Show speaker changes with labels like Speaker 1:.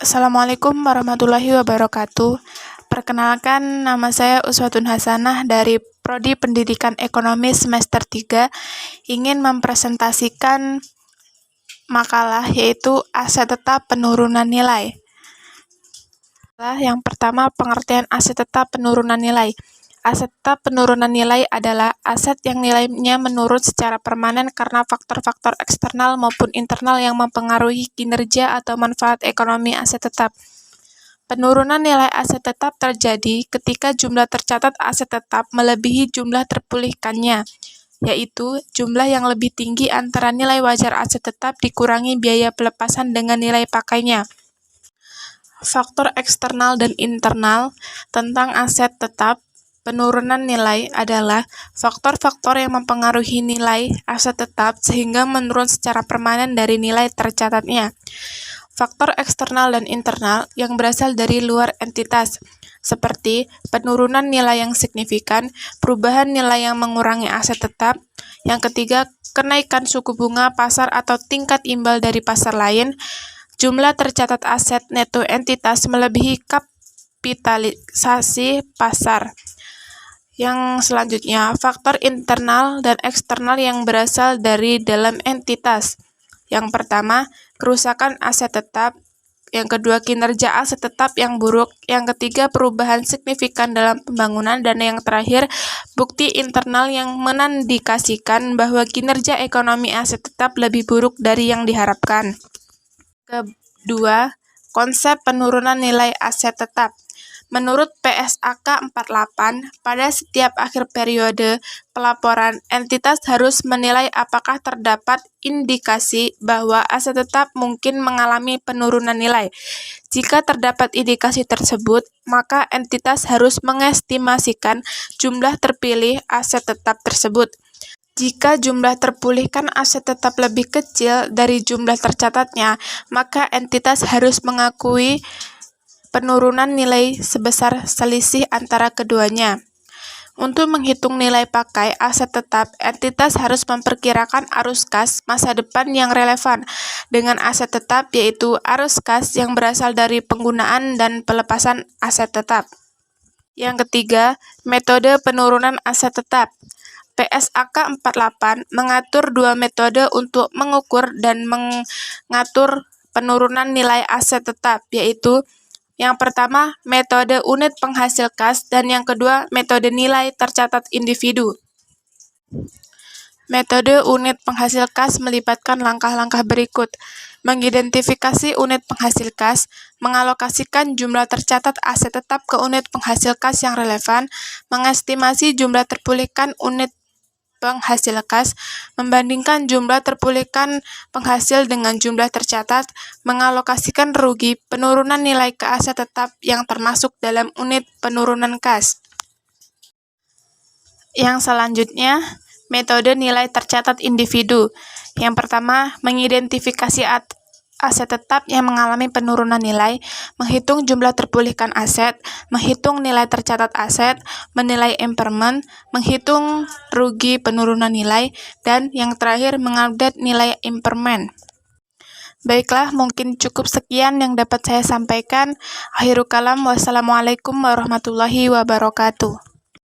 Speaker 1: Assalamualaikum warahmatullahi wabarakatuh. Perkenalkan, nama saya Uswatun Hasanah dari Prodi Pendidikan Ekonomi semester 3, ingin mempresentasikan makalah yaitu aset tetap penurunan nilai. Yang pertama, pengertian aset tetap penurunan nilai. Aset tetap penurunan nilai adalah aset yang nilainya menurun secara permanen karena faktor-faktor eksternal maupun internal yang mempengaruhi kinerja atau manfaat ekonomi aset tetap. Penurunan nilai aset tetap terjadi ketika jumlah tercatat aset tetap melebihi jumlah terpulihkannya, yaitu jumlah yang lebih tinggi antara nilai wajar aset tetap dikurangi biaya pelepasan dengan nilai pakainya. Faktor eksternal dan internal tentang aset tetap penurunan nilai adalah faktor-faktor yang mempengaruhi nilai aset tetap sehingga menurun secara permanen dari nilai tercatatnya. Faktor eksternal dan internal yang berasal dari luar entitas, seperti penurunan nilai yang signifikan, perubahan nilai yang mengurangi aset tetap. Yang ketiga, kenaikan suku bunga pasar atau tingkat imbal dari pasar lain. Jumlah tercatat aset neto entitas melebihi kapitalisasi pasar. Yang selanjutnya, faktor internal dan eksternal yang berasal dari dalam entitas. Yang pertama, kerusakan aset tetap. Yang kedua, kinerja aset tetap yang buruk. Yang ketiga, perubahan signifikan dalam pembangunan. Dan yang terakhir, bukti internal yang menindikasikan bahwa kinerja ekonomi aset tetap lebih buruk dari yang diharapkan. Kedua, konsep penurunan nilai aset tetap. Menurut PSAK 48, pada setiap akhir periode pelaporan, entitas harus menilai apakah terdapat indikasi bahwa aset tetap mungkin mengalami penurunan nilai. Jika terdapat indikasi tersebut, maka entitas harus mengestimasikan jumlah terpilih aset tetap tersebut. Jika jumlah terpulihkan aset tetap lebih kecil dari jumlah tercatatnya, maka entitas harus mengakui penurunan nilai sebesar selisih antara keduanya. Untuk menghitung nilai pakai aset tetap, entitas harus memperkirakan arus kas masa depan yang relevan dengan aset tetap, yaitu arus kas yang berasal dari penggunaan dan pelepasan aset tetap. Yang ketiga, metode penurunan aset tetap. PSAK 48 mengatur dua metode untuk mengukur dan mengatur penurunan nilai aset tetap, yaitu yang pertama, metode unit penghasil kas, dan yang kedua, metode nilai tercatat individu. Metode unit penghasil kas melibatkan langkah-langkah berikut: mengidentifikasi unit penghasil kas, mengalokasikan jumlah tercatat aset tetap ke unit penghasil kas yang relevan, mengestimasi jumlah terpulihkan unit penghasil kas, membandingkan jumlah terpulihkan penghasil dengan jumlah tercatat, mengalokasikan rugi penurunan nilai ke aset tetap yang termasuk dalam unit penurunan kas. Yang selanjutnya, metode nilai tercatat individu. Yang pertama, mengidentifikasi aset tetap yang mengalami penurunan nilai, menghitung jumlah terpulihkan aset, menghitung nilai tercatat aset, menilai impairment, menghitung rugi penurunan nilai, dan yang terakhir mengupdate nilai impairment. Baiklah, mungkin cukup sekian yang dapat saya sampaikan. Akhirul kalam, wassalamualaikum warahmatullahi wabarakatuh.